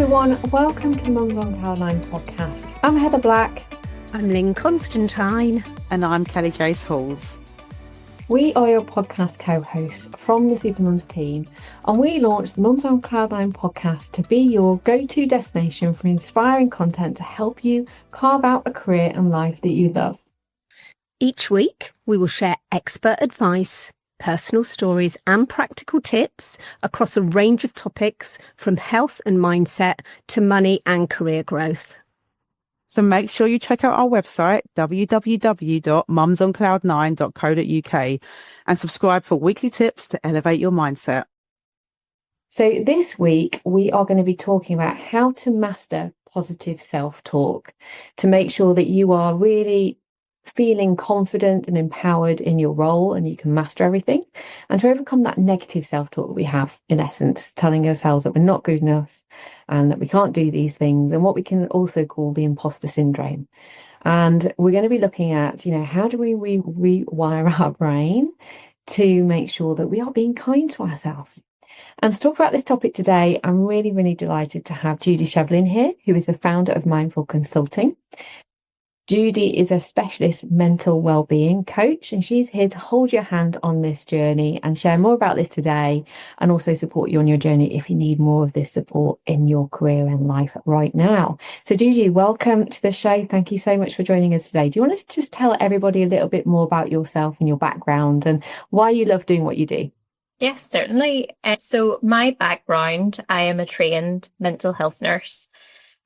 everyone, welcome to the Mums on Cloud9 podcast. I'm Heather Black. I'm Lynn Constantine. And I'm Kelly Jace Halls. We are your podcast co-hosts from the Supermums team, and we launched the Mums on Cloud9 podcast to be your go-to destination for inspiring content to help you carve out a career and life that you love. Each week, we will share expert advice, personal stories and practical tips across a range of topics from health and mindset to money and career growth. So make sure you check out our website, www.mumsoncloud9.co.uk, and subscribe for weekly tips to elevate your mindset. So this week, we are going to be talking about how to master positive self-talk to make sure that you are really feeling confident and empowered in your role and you can master everything, and to overcome that negative self-talk that we have, in essence, telling ourselves that we're not good enough and that we can't do these things, and what we can also call the imposter syndrome. And we're going to be looking at, how do we rewire our brain to make sure that we are being kind to ourselves. And to talk about this topic today, I'm really, really delighted to have Judy Shevlin here, who is the founder of Mindful Consulting. Judy is a specialist mental well-being coach, and she's here to hold your hand on this journey and share more about this today, and also support you on your journey if you need more of this support in your career and life right now. So Judy, welcome to the show. Thank you so much for joining us today. Do you want to just tell everybody a little bit more about yourself and your background and why you love doing what you do? Yes, certainly. So my background, I am a trained mental health nurse.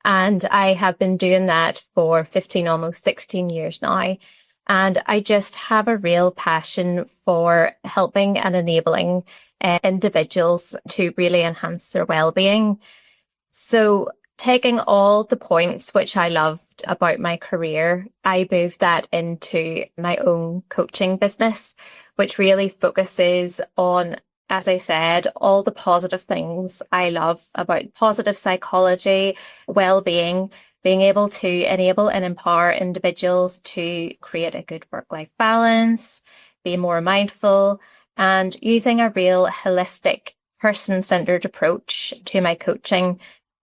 And I have been doing that for 15, almost 16 years now. And I just have a real passion for helping and enabling individuals to really enhance their well-being. So taking all the points which I loved about my career, I moved that into my own coaching business, which really focuses on, as I said, all the positive things I love about positive psychology, well-being, being able to enable and empower individuals to create a good work-life balance, be more mindful, and using a real holistic, person-centered approach to my coaching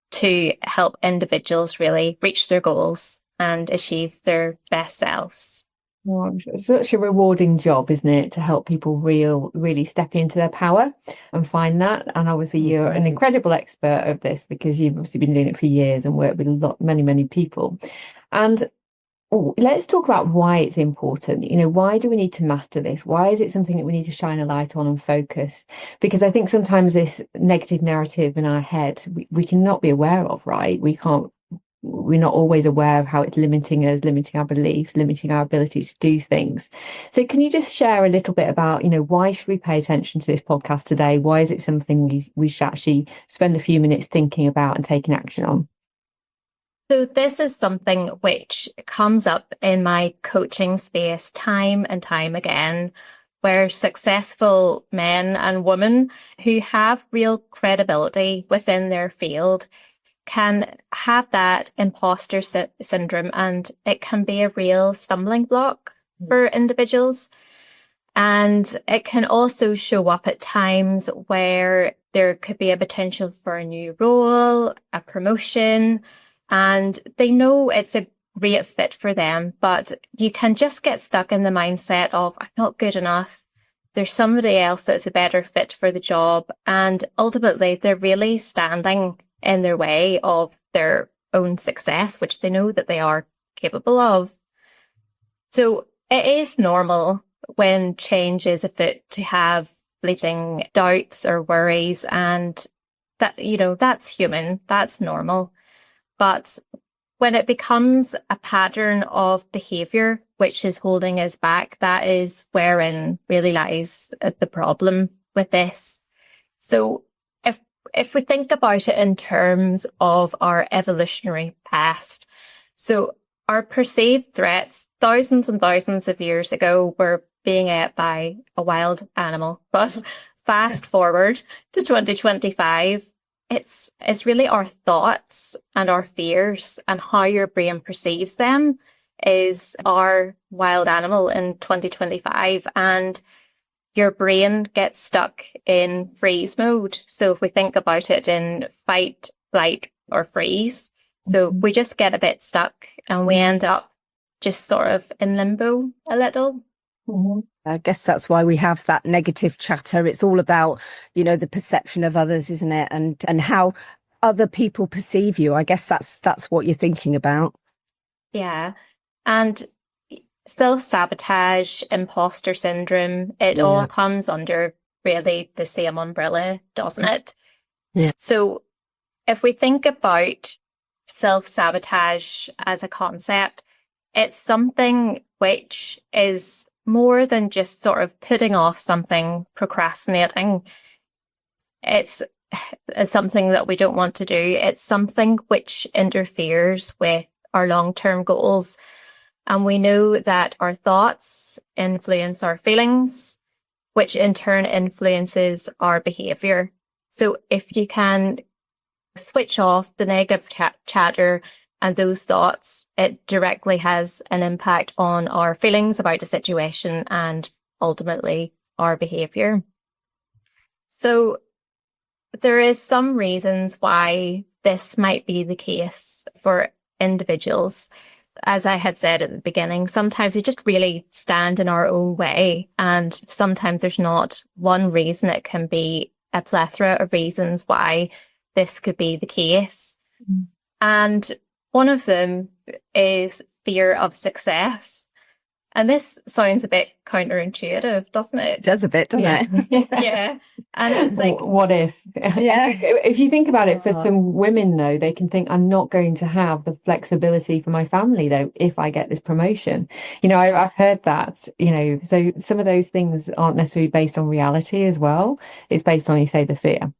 to help individuals really reach their goals and achieve their best selves. Oh, it's such a rewarding job, isn't it, to help people really step into their power and find that. And obviously you're an incredible expert of this because you've obviously been doing it for years and worked with many people. And let's talk about why it's important. Why do we need to master this? Why is it something that we need to shine a light on and focus? Because I think sometimes this negative narrative in our head, we cannot be aware of, right? We're not always aware of how it's limiting us, limiting our beliefs, limiting our ability to do things. So can you just share a little bit about, why should we pay attention to this podcast today? Why is it something we should actually spend a few minutes thinking about and taking action on? So this is something which comes up in my coaching space time and time again, where successful men and women who have real credibility within their field can have that imposter syndrome, and it can be a real stumbling block for individuals. And it can also show up at times where there could be a potential for a new role, a promotion, and they know it's a great fit for them, but you can just get stuck in the mindset of, I'm not good enough. There's somebody else that's a better fit for the job. And ultimately, they're really standing in their way of their own success, which they know that they are capable of. So it is normal when change is afoot to have fleeting doubts or worries, and that, that's human, that's normal. But when it becomes a pattern of behavior which is holding us back, that is wherein really lies the problem with this. So if we think about it in terms of our evolutionary past, so our perceived threats thousands and thousands of years ago were being ate by a wild animal. But fast forward to 2025, it's really our thoughts and our fears and how your brain perceives them is our wild animal in 2025. And your brain gets stuck in freeze mode. So if we think about it in fight, flight, or freeze. So we just get a bit stuck and we end up just sort of in limbo a little. I guess that's why we have that negative chatter. It's all about, the perception of others, isn't it? And how other people perceive you. I guess that's what you're thinking about. Yeah. And self-sabotage, imposter syndrome, it all comes under really the same umbrella, doesn't it? Yeah. So if we think about self-sabotage as a concept, it's something which is more than just sort of putting off something, procrastinating. It's something that we don't want to do. It's something which interferes with our long-term goals. And we know that our thoughts influence our feelings, which in turn influences our behavior. So if you can switch off the negative chatter and those thoughts, it directly has an impact on our feelings about the situation and ultimately our behavior. So there is some reasons why this might be the case for individuals. As I had said at the beginning, sometimes we just really stand in our own way, and sometimes there's not one reason. It can be a plethora of reasons why this could be the case. And one of them is fear of success. And this sounds a bit counterintuitive, doesn't it? It does a bit, doesn't it? Yeah. And it's like, what if? Yeah. If you think about it, for some women, though, they can think, I'm not going to have the flexibility for my family, though, if I get this promotion. I've heard that, so some of those things aren't necessarily based on reality as well. It's based on, you say, the fear.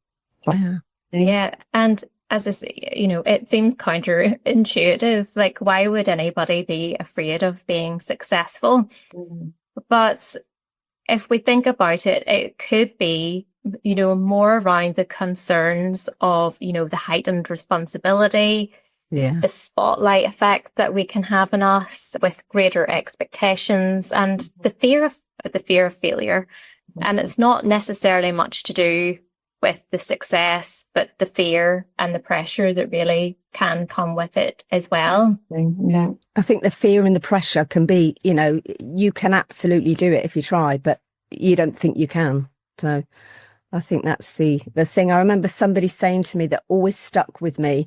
Yeah. And as I say, it seems counterintuitive. Like, why would anybody be afraid of being successful? But if we think about it, it could be, more around the concerns of, the heightened responsibility, the spotlight effect that we can have on us with greater expectations, and the fear of failure. And it's not necessarily much to do with the success, but the fear and the pressure that really can come with it as well. Yeah. I think the fear and the pressure can be, you can absolutely do it if you try, but you don't think you can. So I think that's the thing. I remember somebody saying to me that always stuck with me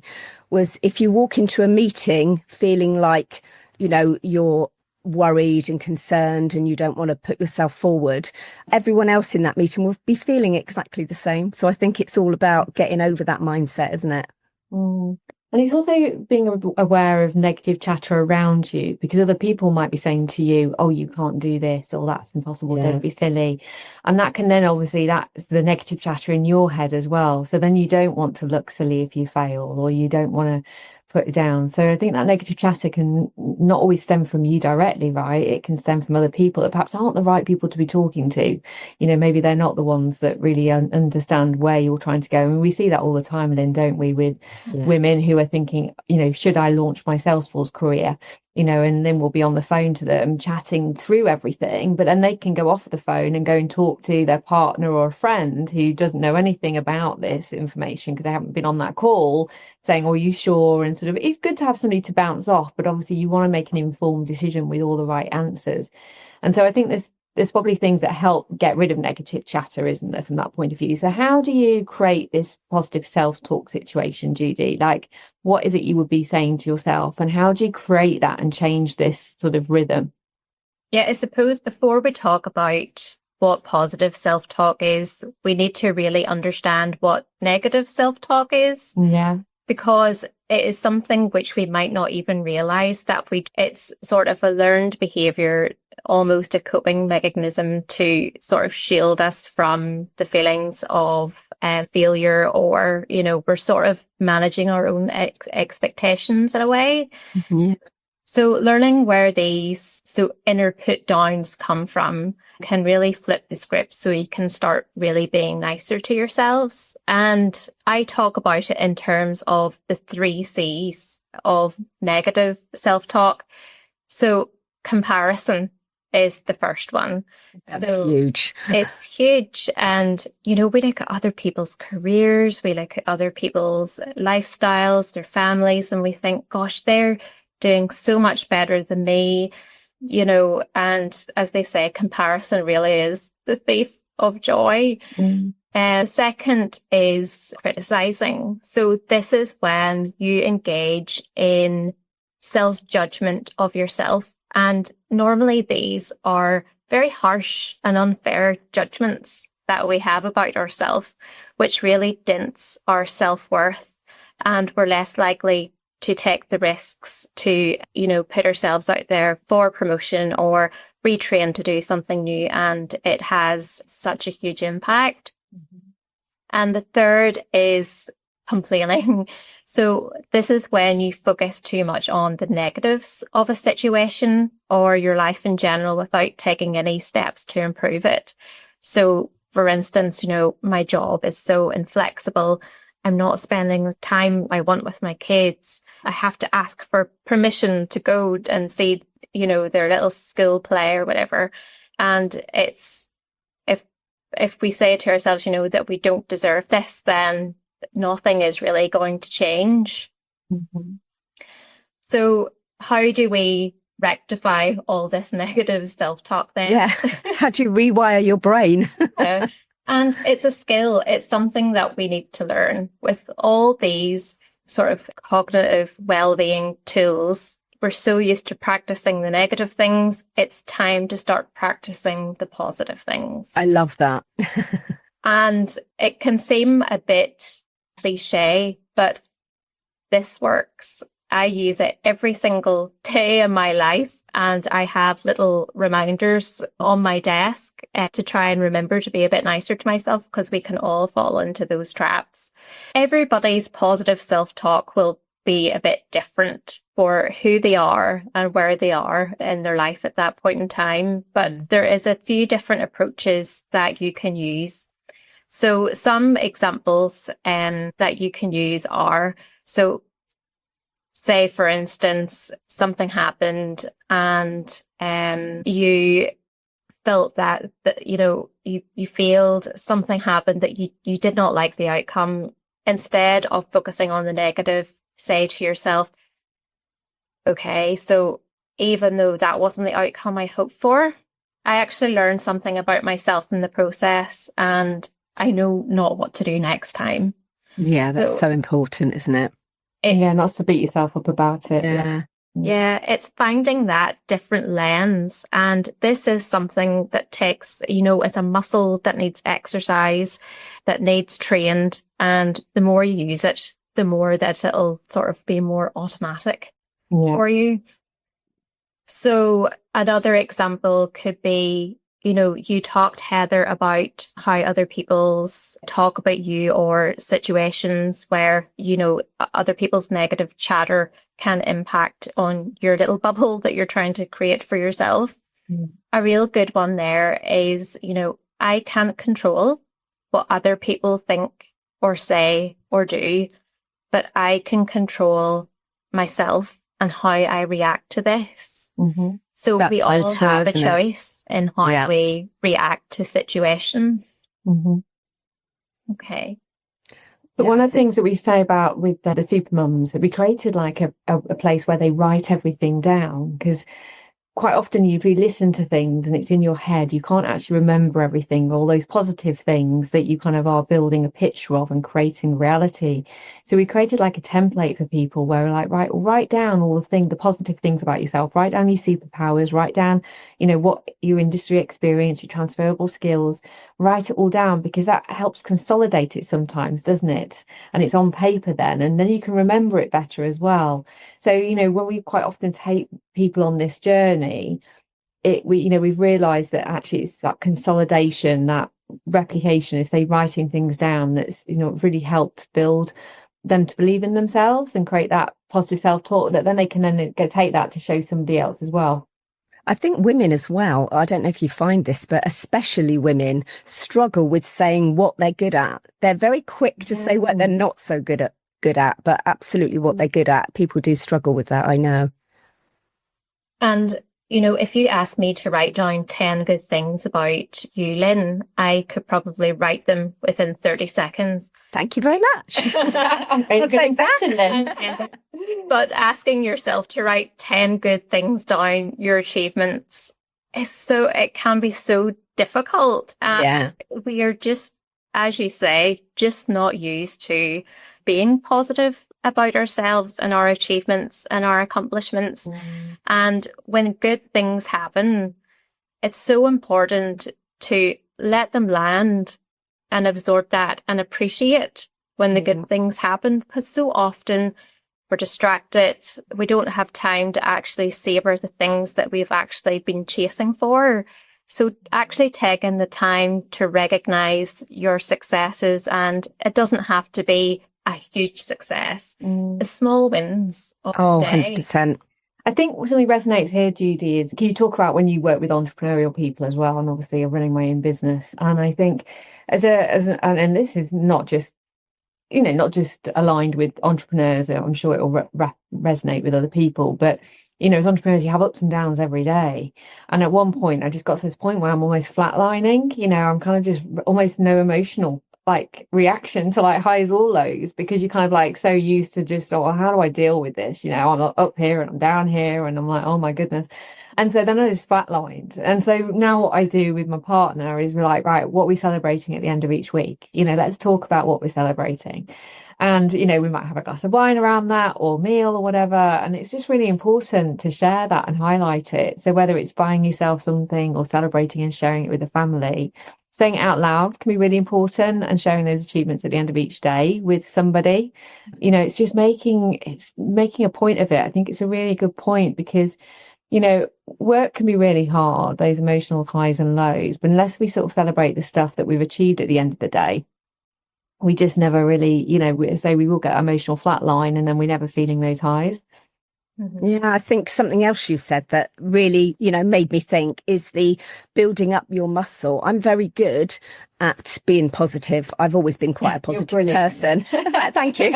was, if you walk into a meeting feeling like, you're worried and concerned and you don't want to put yourself forward, everyone else in that meeting will be feeling exactly the same. So I think it's all about getting over that mindset, isn't it? And it's also being aware of negative chatter around you, because other people might be saying to you, oh, you can't do this, or that's impossible, don't be silly. And that can then, obviously, that's the negative chatter in your head as well. So then you don't want to look silly if you fail, or you don't want to put it down. So I think that negative chatter can not always stem from you directly, right? It can stem from other people that perhaps aren't the right people to be talking to. Maybe they're not the ones that really understand where you're trying to go. And we see that all the time, Lynn, don't we, with women who are thinking, should I launch my Salesforce career? And then we'll be on the phone to them chatting through everything, but then they can go off the phone and go and talk to their partner or a friend who doesn't know anything about this information because they haven't been on that call, saying, oh, are you sure? And sort of, it's good to have somebody to bounce off, but obviously you want to make an informed decision with all the right answers. And so I think there's probably things that help get rid of negative chatter, isn't there, from that point of view? So how do you create this positive self-talk situation, Judy? Like, what is it you would be saying to yourself, and how do you create that and change this sort of rhythm? Yeah, I suppose before we talk about what positive self-talk is, we need to really understand what negative self-talk is. Yeah. Because it is something which we might not even realize that it's sort of a learned behavior, almost a coping mechanism to sort of shield us from the feelings of failure, or, we're sort of managing our own expectations in a way. Yeah. So learning where these inner put downs come from can really flip the script, so you can start really being nicer to yourselves. And I talk about it in terms of the 3 C's of negative self-talk. So comparison. is the first one. That's huge. It's huge. And, we look at other people's careers, we look at other people's lifestyles, their families, and we think, gosh, they're doing so much better than me, and as they say, comparison really is the thief of joy. And second is criticizing. So this is when you engage in self-judgment of yourself. And normally these are very harsh and unfair judgments that we have about ourselves, which really dents our self-worth, and we're less likely to take the risks to, put ourselves out there for promotion or retrain to do something new. And it has such a huge impact. And the third is complaining. So this is when you focus too much on the negatives of a situation or your life in general without taking any steps to improve it. So for instance, my job is so inflexible. I'm not spending the time I want with my kids. I have to ask for permission to go and see, their little school play or whatever. And it's, if we say to ourselves, that we don't deserve this, then nothing is really going to change. So how do we rectify all this negative self-talk then? Yeah. How do you rewire your brain? And it's a skill. It's something that we need to learn. With all these sort of cognitive well-being tools, we're so used to practicing the negative things. It's time to start practicing the positive things. I love that. And it can seem a bit cliche, but this works. I use it every single day in my life, and I have little reminders on my desk to try and remember to be a bit nicer to myself, because we can all fall into those traps. Everybody's positive self-talk will be a bit different for who they are and where they are in their life at that point in time, but there is a few different approaches that you can use. So some examples that you can use are, so say, for instance, something happened and you felt that you failed, something happened that you did not like the outcome. Instead of focusing on the negative, say to yourself, okay, so even though that wasn't the outcome I hoped for, I actually learned something about myself in the process, and I know not what to do next time. Yeah, that's so important, isn't it? Not to beat yourself up about it. Yeah, it's finding that different lens. And this is something that takes, it's a muscle that needs exercise, that needs trained. And the more you use it, the more that it'll sort of be more automatic for you. So another example could be, you talked, Heather, about how other people's talk about you, or situations where, other people's negative chatter can impact on your little bubble that you're trying to create for yourself. A real good one there is, I can't control what other people think or say or do, but I can control myself and how I react to this. So we all have a choice in how we react to situations. Okay. But one of the things that we say about with the supermums, that we created like a place where they write everything down, because quite often you listen to things and it's in your head, you can't actually remember everything, all those positive things that you kind of are building a picture of and creating reality. So we created like a template for people where we're like, right, write down all the positive things about yourself, write down your superpowers, write down, what your industry experience, your transferable skills, write it all down, because that helps consolidate it sometimes, doesn't it? And it's on paper then, and then you can remember it better as well. So, when we quite often take people on this journey, we've realized that actually it's that consolidation, that replication, is they writing things down, that's really helped build them to believe in themselves and create that positive self-talk that then they can go take that to show somebody else as well. I think women as well, I don't know if you find this, but especially women struggle with saying what they're good at. They're very quick to say what they're not so good at, but absolutely what they're good at. People do struggle with that, I know. And You know, if you asked me to write down 10 good things about you, Lynn, I could probably write them within 30 seconds. Thank you very much. I'll take that. But asking yourself to write 10 good things down, your achievements, it can be so difficult. And we are just, as you say, just not used to being positive about ourselves and our achievements and our accomplishments. And when good things happen, it's so important to let them land and absorb that and appreciate when the good things happen, because so often we're distracted. We don't have time to actually savor the things that we've actually been chasing for. So actually taking the time to recognize your successes, and it doesn't have to be a huge success. Small wins of the day. 100%. I think what really resonates here, Judy, is can you talk about when you work with entrepreneurial people as well? And obviously you're running my own business. And I think and this is not just, not just aligned with entrepreneurs. I'm sure it will resonate with other people, but as entrepreneurs, you have ups and downs every day. And at one point, I just got to this point where I'm almost flatlining. I'm kind of just almost no emotional reaction to highs or lows, because you're kind of so used to just, how do I deal with this? I'm up here and I'm down here and I'm like, oh my goodness. And so then I just flatlined. And so now what I do with my partner is we're like, right, what are we celebrating at the end of each week? Let's talk about what we're celebrating. And, we might have a glass of wine around that or meal or whatever. And it's just really important to share that and highlight it. So whether it's buying yourself something or celebrating and sharing it with the family, saying it out loud can be really important, and sharing those achievements at the end of each day with somebody. It's just making a point of it. I think it's a really good point, because work can be really hard, those emotional highs and lows, but unless we sort of celebrate the stuff that we've achieved at the end of the day, we just never really, we will get emotional flatline, and then we're never feeling those highs. Yeah, I think something else you said that really, made me think is the building up your muscle. I'm very good at being positive. I've always been quite a positive person. Thank you.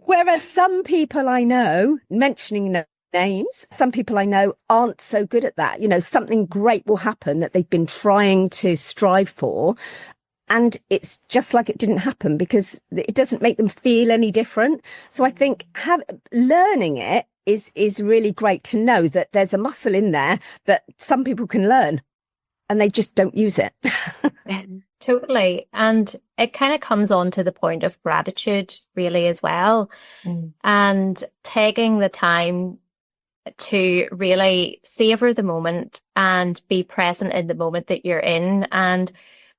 Whereas some people I know, mentioning names, some people I know aren't so good at that. Something great will happen that they've been trying to strive for, and it's just like it didn't happen because it doesn't make them feel any different. So I think learning it is really great to know that there's a muscle in there that some people can learn and they just don't use it. Totally. And it kind of comes on to the point of gratitude really as well. And taking the time to really savor the moment and be present in the moment that you're in. And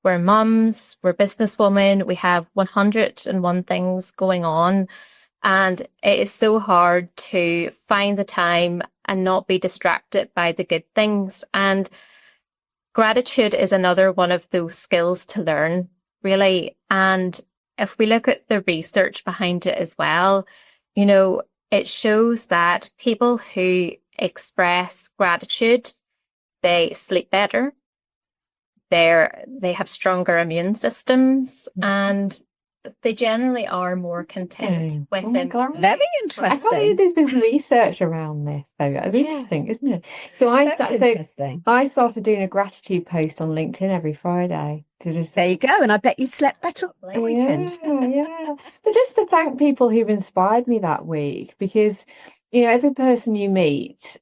we're mums, we're businesswomen, we have 101 things going on. And it is so hard to find the time and not be distracted by the good things. And gratitude is another one of those skills to learn, really. And if we look at the research behind it as well, it shows that people who express gratitude, they sleep better, they have stronger immune systems, and they generally are more content with them. Very interesting. I can't believe there's been research around this, though. It's interesting, isn't it? So I started doing a gratitude post on LinkedIn every Friday. There you go, and I bet you slept better on the weekend. Yeah. But just to thank people who've inspired me that week, because every person you meet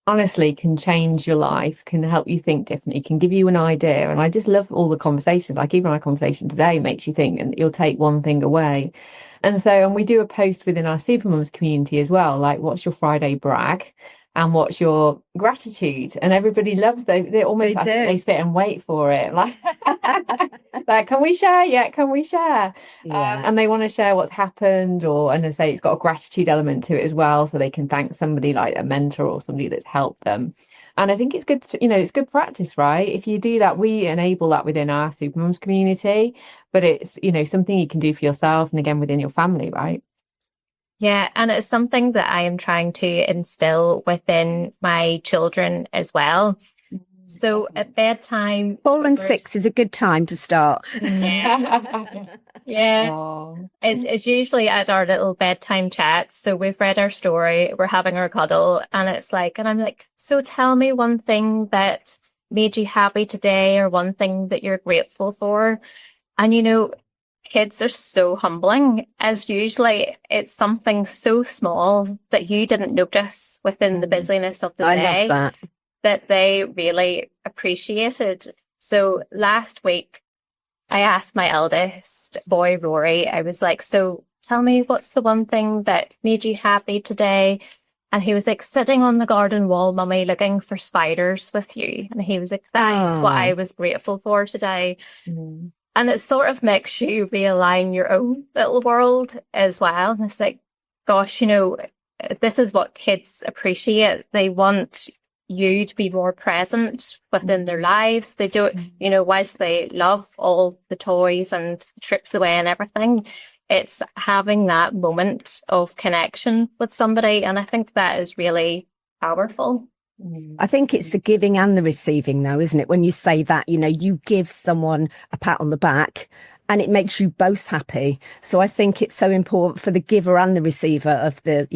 honestly can change your life, can help you think differently, can give you an idea. And I just love all the conversations. Like even our conversation today makes you think, and you'll take one thing away. And we do a post within our Supermums community as well, like what's your Friday brag and what's your gratitude? And everybody loves they almost they sit and wait for it. Like, can we share? Yeah, can we share? Yeah. And they want to share what's happened, and they say it's got a gratitude element to it as well, so they can thank somebody like a mentor or somebody that's helped them. And I think it's good, it's good practice, right? If you do that, we enable that within our Supermums community, but it's, something you can do for yourself and again within your family, right? Yeah, and it's something that I am trying to instill within my children as well. So at bedtime, 4 and 6 is a good time to start. Yeah. Yeah. Oh. It's usually at our little bedtime chats. So we've read our story, we're having our cuddle, and I'm like, so tell me one thing that made you happy today, or one thing that you're grateful for. And kids are so humbling, as usually it's something so small that you didn't notice within the busyness of the I day love that they really appreciated. So last week, I asked my eldest boy, Rory, I was like, so tell me, what's the one thing that made you happy today? And he was like, sitting on the garden wall, mummy, looking for spiders with you. And he was like, that is what I was grateful for today. Mm. And it sort of makes you realign your own little world as well. And it's like, gosh, this is what kids appreciate. They want you to be more present within their lives. They do it, whilst they love all the toys and trips away and everything, it's having that moment of connection with somebody. And I think that is really powerful. I think it's the giving and the receiving, though, isn't it? When you say that, you give someone a pat on the back and it makes you both happy. So I think it's so important for the giver and the receiver of the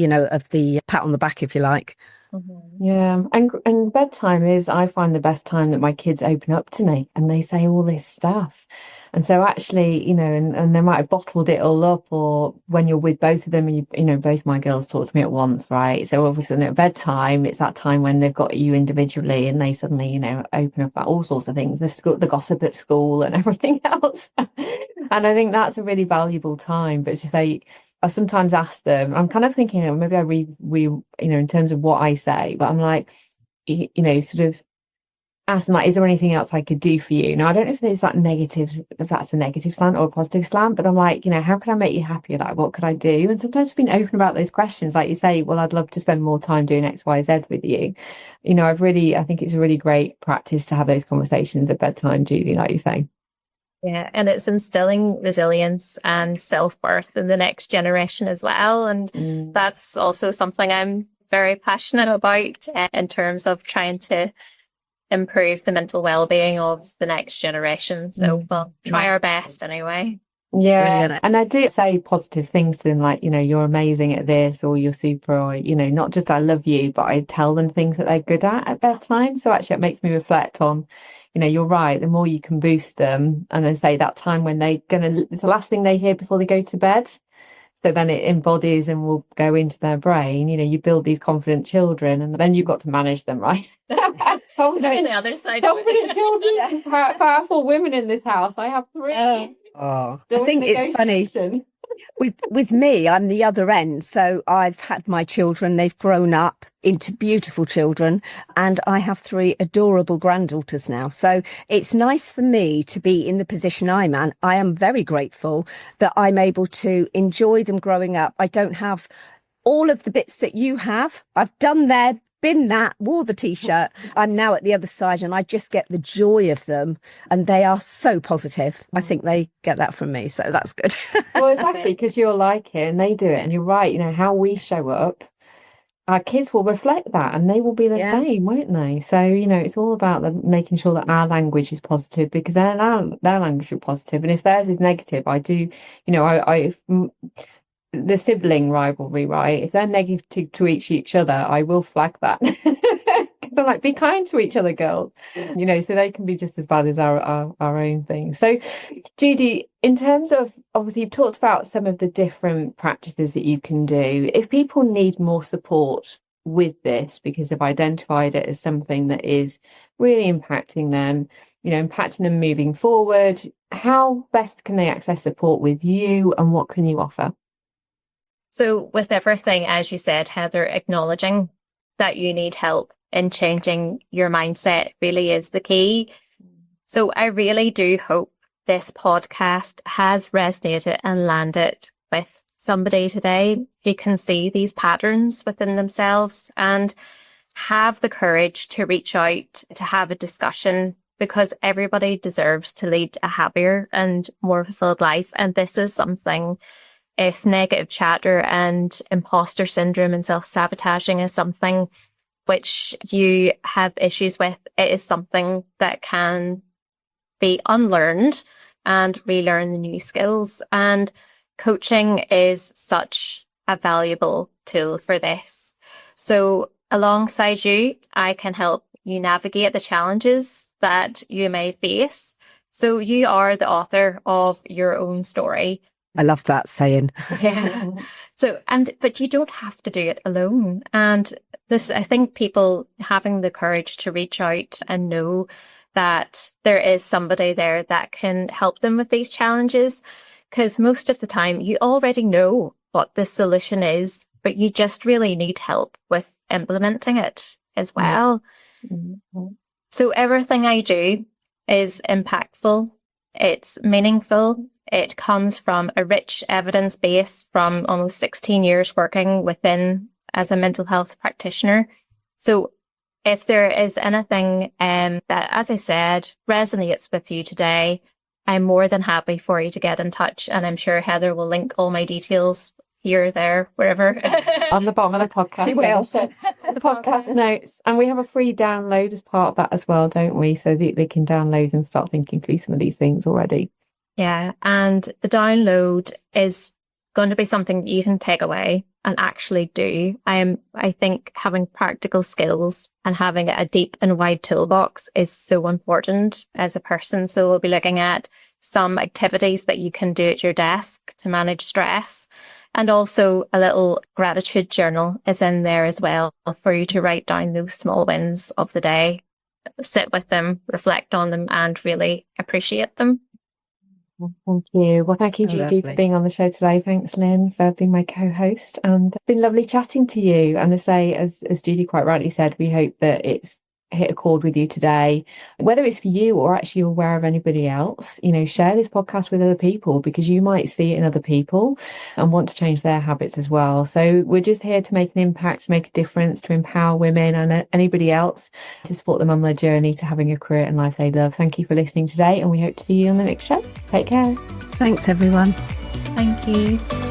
pat on the back, if you like. Yeah, and bedtime is, I find, the best time that my kids open up to me and they say all this stuff. And so actually, and they might have bottled it all up, or when you're with both of them and both my girls talk to me at once, right? So obviously at bedtime, it's that time when they've got you individually and they suddenly, open up about all sorts of things, the gossip at school and everything else. And I think that's a really valuable time. But to say, I sometimes ask them, I'm kind of thinking, maybe I in terms of what I say, but I'm like, sort of ask them, like, is there anything else I could do for you? Now, I don't know if there's if that's a negative slant or a positive slant, but I'm like, how can I make you happier? Like, what could I do? And sometimes being open about those questions, like you say, well, I'd love to spend more time doing X, Y, Z with you. I think it's a really great practice to have those conversations at bedtime, Judy, like you say. Yeah, and it's instilling resilience and self-worth in the next generation as well. And that's also something I'm very passionate about in terms of trying to improve the mental well-being of the next generation. So we'll try our best anyway. Yeah, and I do say positive things to them, like, you're amazing at this, or you're super, or, not just I love you, but I tell them things that they're good at bedtime. So actually it makes me reflect on, you're right, the more you can boost them, and then say that time when it's the last thing they hear before they go to bed. So then it embodies and will go into their brain. You build these confident children, and then you've got to manage them, right? On the other side. Confident children, powerful women in this house. I have 3. I think it's funny. With me, I'm the other end. So I've had my children, they've grown up into beautiful children, and I have 3 adorable granddaughters now. So it's nice for me to be in the position I'm in. I am very grateful that I'm able to enjoy them growing up. I don't have all of the bits that you have. I've done that, been that, wore the t-shirt. I'm now at the other side, and I just get the joy of them, and they are so positive. I think they get that from me, so that's good. Well, exactly, because you're like it and they do it, and you're right. How we show up, our kids will reflect that, and they will be the same, won't they? So it's all about making sure that our language is positive, because their language is positive, and if theirs is negative, I do, the sibling rivalry, right? If they're negative to each other, I will flag that. I'm like, be kind to each other, girls. So they can be just as bad as our own thing. So, Judy, in terms of, obviously, you've talked about some of the different practices that you can do. If people need more support with this because they've identified it as something that is really impacting them, impacting them moving forward, how best can they access support with you, and what can you offer? So with everything, as you said, Heather, acknowledging that you need help in changing your mindset really is the key. So I really do hope this podcast has resonated and landed with somebody today who can see these patterns within themselves and have the courage to reach out, to have a discussion, because everybody deserves to lead a happier and more fulfilled life. And this is something, if negative chatter and imposter syndrome and self-sabotaging is something which you have issues with, it is something that can be unlearned and relearn the new skills. And coaching is such a valuable tool for this. So alongside you, I can help you navigate the challenges that you may face. So you are the author of your own story. I love that saying. Yeah. But you don't have to do it alone. And this, I think people having the courage to reach out and know that there is somebody there that can help them with these challenges. Because most of the time you already know what the solution is, but you just really need help with implementing it as well. Mm-hmm. So everything I do is impactful. It's meaningful. It comes from a rich evidence base from almost 16 years working within as a mental health practitioner. So if there is anything that, as I said, resonates with you today, I'm more than happy for you to get in touch. And I'm sure Heather will link all my details here, there, wherever. On the bottom of the podcast. She will. The podcast notes. And we have a free download as part of that as well, don't we? So that they can download and start thinking through some of these things already. Yeah. And the download is going to be something that you can take away and actually do. I think having practical skills and having a deep and wide toolbox is so important as a person. So we'll be looking at some activities that you can do at your desk to manage stress. And also a little gratitude journal is in there as well for you to write down those small wins of the day, sit with them, reflect on them, and really appreciate them. Thank you. Well, thank you, Judy, for being on the show today. Thanks, Lynn, for being my co-host. And it's been lovely chatting to you. And I say, as Judy quite rightly said, we hope that it's hit a chord with you today, whether it's for you or actually you're aware of anybody else. Share this podcast with other people, because you might see it in other people and want to change their habits as well. So we're just here to make an impact, to make a difference, to empower women and anybody else, to support them on their journey to having a career and life they love. Thank you for listening today, and we hope to see you on the next show. Take care. Thanks, everyone. Thank you.